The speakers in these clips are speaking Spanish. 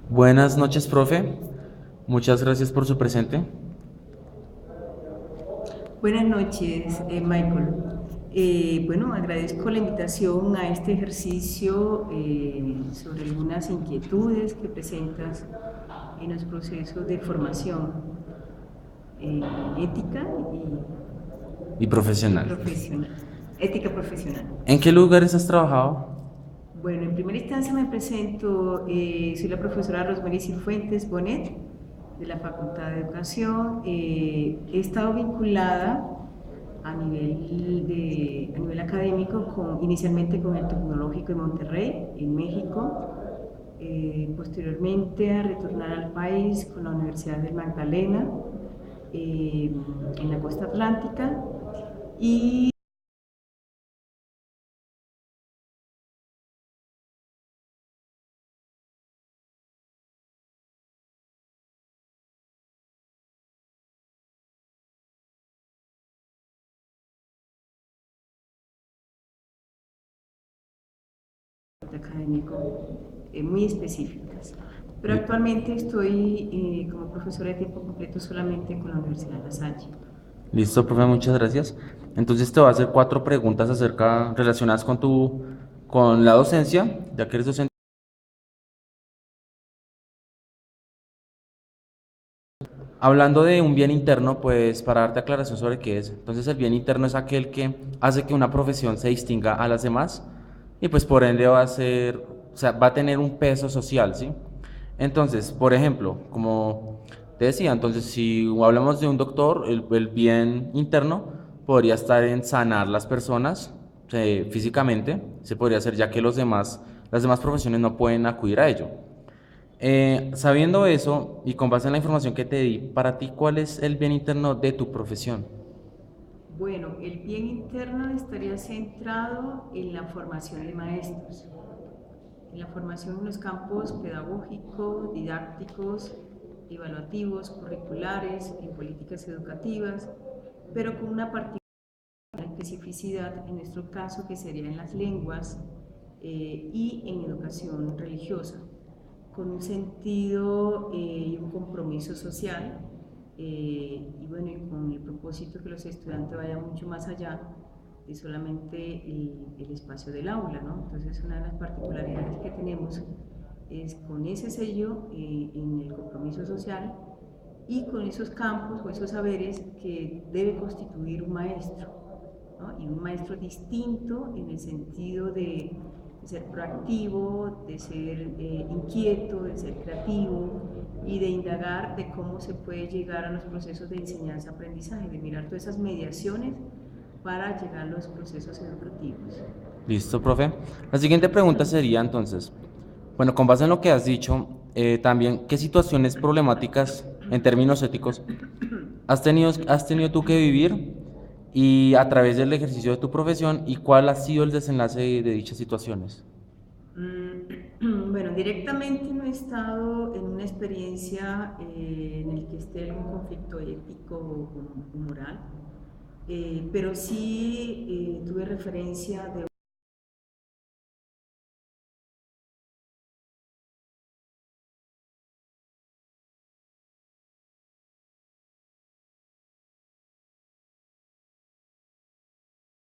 Buenas noches, profe. Muchas gracias por su presente. Buenas noches, Michael. Bueno, agradezco la invitación a este ejercicio sobre algunas inquietudes que presentas en los procesos de formación eh, ética Y y profesional. profesional. Ética profesional. ¿En qué lugares has trabajado? Bueno, en primera instancia me presento, soy la profesora Rosemary Cifuentes Bonet de la Facultad de Educación. He estado vinculada a nivel académico, inicialmente con el Tecnológico de Monterrey, en México, posteriormente a retornar al país con la Universidad del Magdalena, eh, en la costa atlántica, y académico muy específicas. Pero Li- actualmente estoy como profesora de tiempo completo solamente con la Universidad de La Salle. Listo, profe, muchas gracias. Entonces te voy a hacer cuatro preguntas relacionadas con la docencia, ya que eres docente. Hablando de un bien interno, pues para darte aclaración sobre qué es. Entonces el bien interno es aquel que hace que una profesión se distinga a las demás y pues por ende va a tener un peso social, ¿sí? Entonces, por ejemplo, como te decía, entonces si hablamos de un doctor, el bien interno podría estar en sanar las personas físicamente, se podría hacer ya que las demás profesiones no pueden acudir a ello. Sabiendo eso y con base en la información que te di, para ti, ¿cuál es el bien interno de tu profesión? Bueno, el bien interno estaría centrado en la formación de maestros, en la formación en los campos pedagógicos, didácticos, evaluativos, curriculares, en políticas educativas, pero con una particular especificidad en nuestro caso que sería en las lenguas y en educación religiosa, con un sentido y un compromiso social y bueno, y con el propósito que los estudiantes vayan mucho más allá de solamente el espacio del aula, ¿no? Entonces una de las particularidades que tenemos es con ese sello en el compromiso social y con esos campos o esos saberes que debe constituir un maestro, ¿no? Y un maestro distinto en el sentido de ser proactivo, de ser inquieto, de ser creativo y de indagar de cómo se puede llegar a los procesos de enseñanza-aprendizaje, de mirar todas esas mediaciones para llegar a los procesos educativos. Listo, profe. La siguiente pregunta sería entonces, bueno, con base en lo que has dicho, también, ¿qué situaciones problemáticas en términos éticos has tenido tú que vivir y a través del ejercicio de tu profesión y cuál ha sido el desenlace de dichas situaciones? Bueno, directamente no he estado en una experiencia en el que esté algún conflicto ético o moral, pero sí tuve referencia de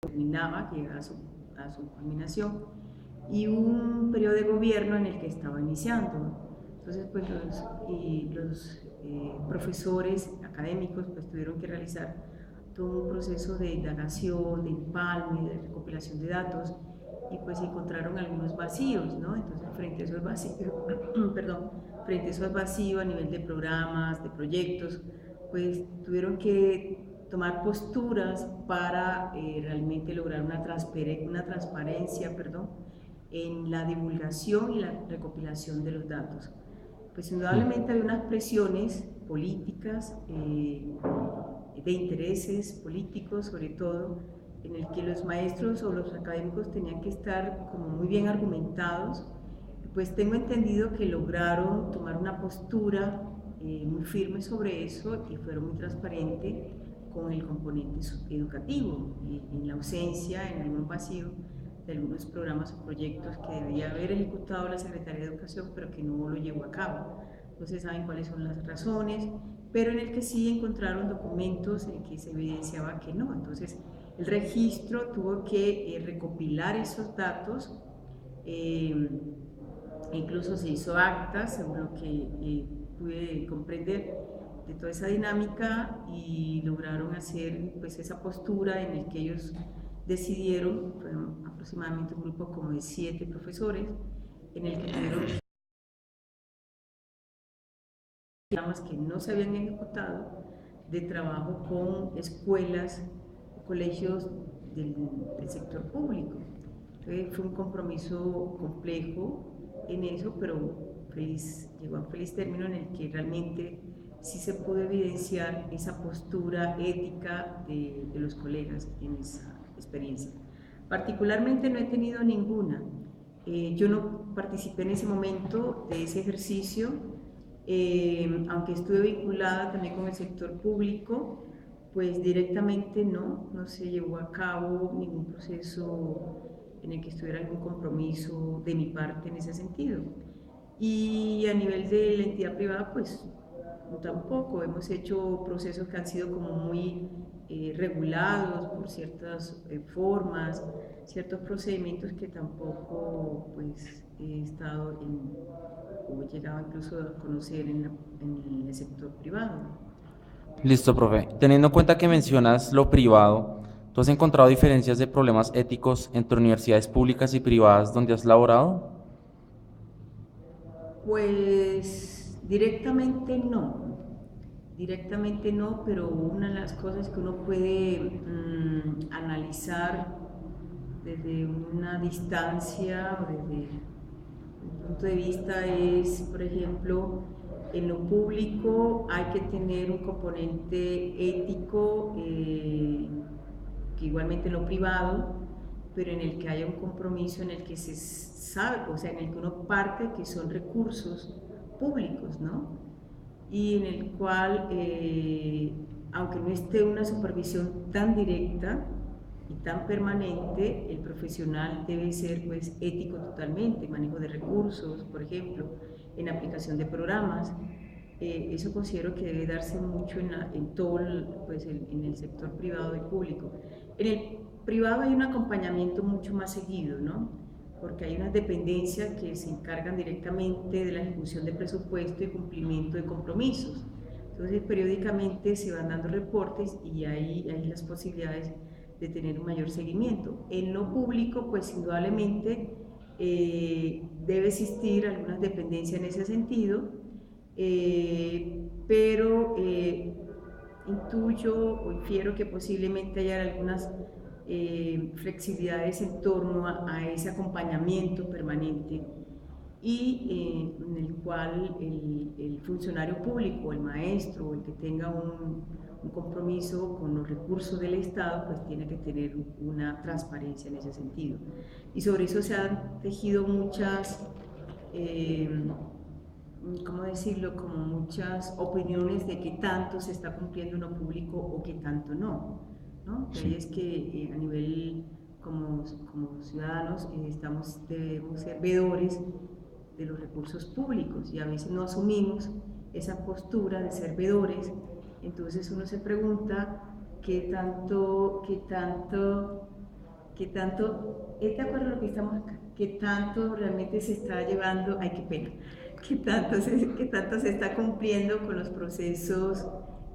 terminaba, que llegaba a su culminación, y un periodo de gobierno en el que estaba iniciando. Entonces, pues los profesores académicos pues tuvieron que realizar todo un proceso de indagación, de empalme, de recopilación de datos, y pues encontraron algunos vacíos, ¿no? Entonces, frente a esos vacíos, perdón, frente a esos vacíos a nivel de programas, de proyectos, pues tuvieron que tomar posturas para realmente lograr una transparencia, perdón, en la divulgación y la recopilación de los datos. Pues indudablemente había unas presiones políticas, de intereses políticos sobre todo, en el que los maestros o los académicos tenían que estar como muy bien argumentados. Pues tengo entendido que lograron tomar una postura muy firme sobre eso y fueron muy transparentes con el componente educativo, en la ausencia, en algún vacío, de algunos programas o proyectos que debía haber ejecutado la Secretaría de Educación, pero que no lo llevó a cabo. No se saben cuáles son las razones, pero en el que sí encontraron documentos en que se evidenciaba que no. Entonces, el registro tuvo que recopilar esos datos, incluso se hizo acta, según lo que pude comprender de toda esa dinámica, y lograron hacer pues esa postura en el que ellos decidieron, fueron aproximadamente un grupo como de 7 profesores, en el que tuvieron programas que no se habían ejecutado de trabajo con escuelas o colegios del sector público. Entonces fue un compromiso complejo en eso, pero llegó a un feliz término en el que realmente sí se pudo evidenciar esa postura ética de los colegas en esa experiencia. Particularmente no he tenido ninguna. Yo no participé en ese momento de ese ejercicio, aunque estuve vinculada también con el sector público, pues directamente no se llevó a cabo ningún proceso en el que estuviera algún compromiso de mi parte en ese sentido. Y a nivel de la entidad privada, pues tampoco. Hemos hecho procesos que han sido como muy regulados por ciertas formas, ciertos procedimientos que tampoco pues he estado o he llegado incluso a conocer en el sector privado. Listo, profe. Teniendo en cuenta que mencionas lo privado, ¿tú has encontrado diferencias de problemas éticos entre universidades públicas y privadas donde has laborado? Pues directamente no, pero una de las cosas que uno puede analizar desde una distancia o desde un punto de vista es, por ejemplo, en lo público hay que tener un componente ético, que igualmente en lo privado, pero en el que haya un compromiso en el que se sabe, o sea, en el que uno parte que son recursos públicos, ¿no? Y en el cual, aunque no esté una supervisión tan directa y tan permanente, el profesional debe ser pues ético totalmente, manejo de recursos, por ejemplo, en aplicación de programas. Eso considero que debe darse mucho en todo pues, en el sector privado y público. En el privado hay un acompañamiento mucho más seguido, ¿no? Porque hay unas dependencias que se encargan directamente de la ejecución de presupuesto y cumplimiento de compromisos. Entonces, periódicamente se van dando reportes y hay las posibilidades de tener un mayor seguimiento. En lo público, pues indudablemente debe existir algunas dependencias en ese sentido, pero intuyo o infiero que posiblemente haya algunas flexibilidades en torno a ese acompañamiento permanente y en el cual el funcionario público, el maestro o el que tenga un compromiso con los recursos del Estado, pues tiene que tener una transparencia en ese sentido. Y sobre eso se han tejido muchas, ¿cómo decirlo? Como muchas opiniones de qué tanto se está cumpliendo en lo público o qué tanto ¿no? Sí. Ahí es que a nivel como ciudadanos debemos ser veedores de los recursos públicos y a veces no asumimos esa postura de ser veedores. Entonces uno se pregunta qué tanto, ¿es de acuerdo a lo que estamos acá? ¿Qué tanto realmente se está llevando? Ay, qué pena. ¿Qué tanto se está cumpliendo con los procesos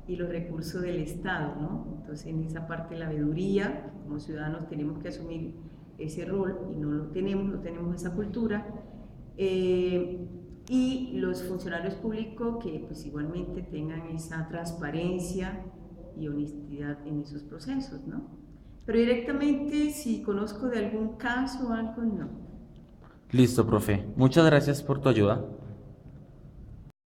y los recursos del Estado, ¿no? Entonces en esa parte la veeduría, como ciudadanos tenemos que asumir ese rol y no tenemos esa cultura. Y los funcionarios públicos que pues igualmente tengan esa transparencia y honestidad en esos procesos, ¿no? Pero directamente si conozco de algún caso o algo, no. Listo, profe. Muchas gracias por tu ayuda.